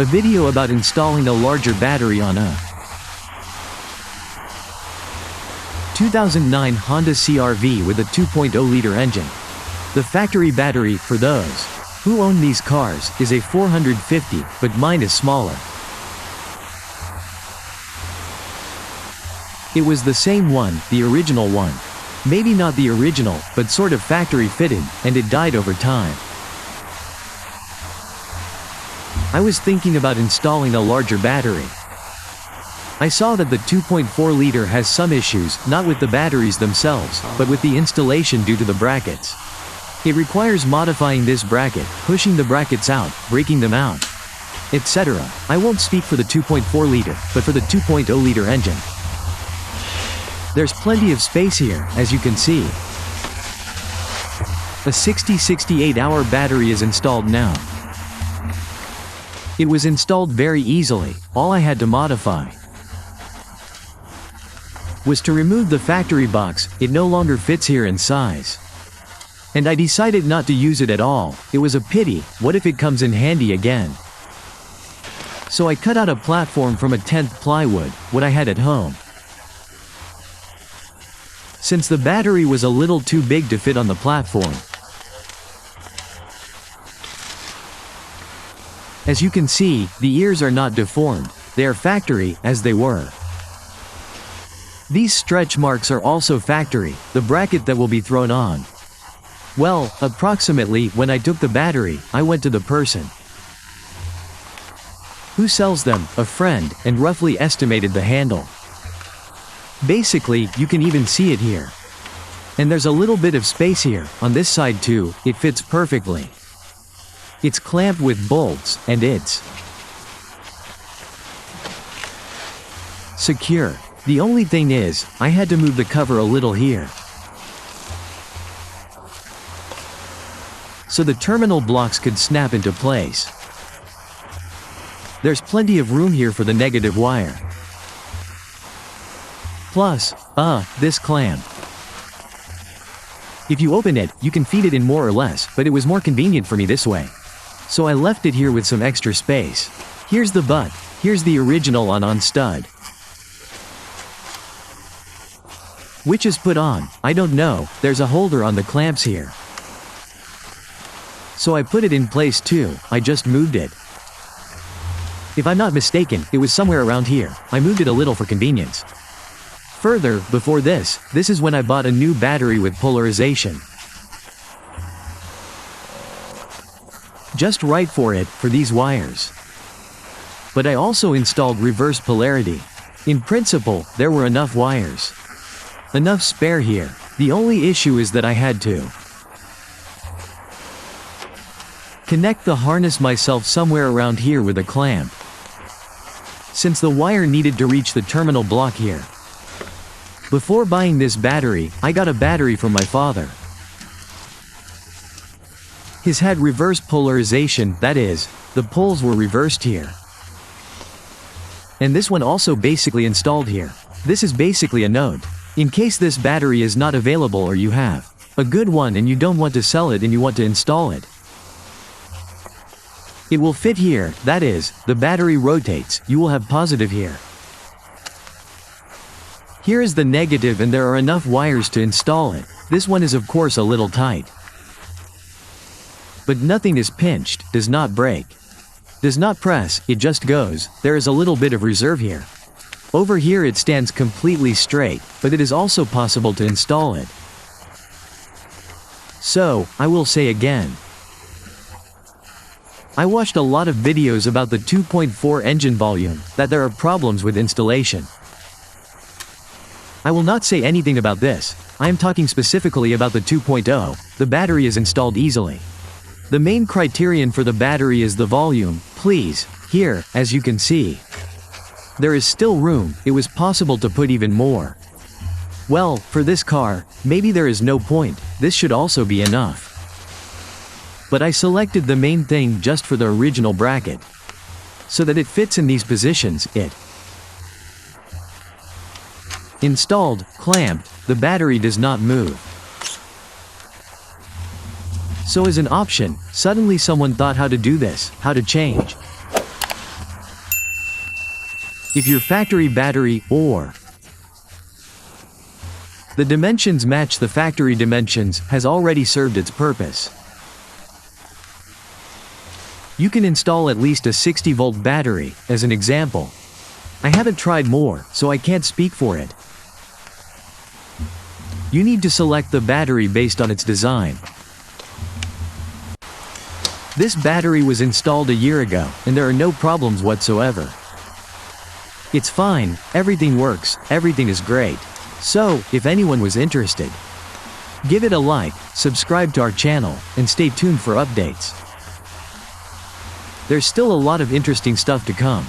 A video about installing a larger battery on a 2009 Honda CR-V with a 2.0-liter engine. The factory battery, for those who own these cars, is a 450, but mine is smaller. It was the same one, the original one. Maybe not the original, but sort of factory fitted, and it died over time. I was thinking about installing a larger battery. I saw that the 2.4-liter has some issues, not with the batteries themselves, but with the installation due to the brackets. It requires modifying this bracket, pushing the brackets out, breaking them out, etc. I won't speak for the 2.4-liter, but for the 2.0-liter engine. There's plenty of space here, as you can see. A 60-68-hour battery is installed now. It was installed very easily. All I had to modify was to remove the factory box. It no longer fits here in size. And I decided not to use it at all. It was a pity. What if it comes in handy again? So I cut out a platform from a 10th plywood, what I had at home. Since the battery was a little too big to fit on the platform. As you can see, the ears are not deformed. They are factory, as they were. These stretch marks are also factory, the bracket that will be thrown on. Well, approximately, when I took the battery, I went to the person who sells them, a friend, and roughly estimated the handle. Basically, you can even see it here. And there's a little bit of space here, on this side too. It fits perfectly. It's clamped with bolts, and it's secure. The only thing is, I had to move the cover a little here, so the terminal blocks could snap into place. There's plenty of room here for the negative wire. Plus, this clamp. If you open it, you can feed it in more or less, but it was more convenient for me this way. So I left it here with some extra space. Here's the butt. Here's the original on stud. Which is put on, I don't know. There's a holder on the clamps here. So I put it in place too. I just moved it. If I'm not mistaken, it was somewhere around here. I moved it a little for convenience. Further, before this is when I bought a new battery with polarization. Just right for it, for these wires. But I also installed reverse polarity. In principle, there were enough wires. Enough spare here. The only issue is that I had to connect the harness myself somewhere around here with a clamp, since the wire needed to reach the terminal block here. Before buying this battery, I got a battery from my father. His had reverse polarization, that is, the poles were reversed here. And this one also basically installed here. This is basically a note. In case this battery is not available or you have a good one and you don't want to sell it and you want to install it. It will fit here, that is, the battery rotates, you will have positive here. Here is the negative and there are enough wires to install it. This one is of course a little tight. But nothing is pinched, does not break. Does not press, it just goes. There is a little bit of reserve here. Over here it stands completely straight, but it is also possible to install it. So, I will say again. I watched a lot of videos about the 2.4 engine volume, that there are problems with installation. I will not say anything about this. I am talking specifically about the 2.0. The battery is installed easily. The main criterion for the battery is the volume. Please, here, as you can see, there is still room. It was possible to put even more. Well, for this car, maybe there is no point. This should also be enough. But I selected the main thing just for the original bracket, so that it fits in these positions. It installed, clamped, the battery does not move. So as an option, suddenly someone thought how to do this, how to change If your factory battery or the dimensions match the factory dimensions has already served its purpose. You can install at least a 60-volt battery, as an example. I haven't tried more, so I can't speak for it. You need to select the battery based on its design. This battery was installed a year ago, and there are no problems whatsoever. It's fine, everything works, everything is great. So, if anyone was interested, give it a like, subscribe to our channel, and stay tuned for updates. There's still a lot of interesting stuff to come.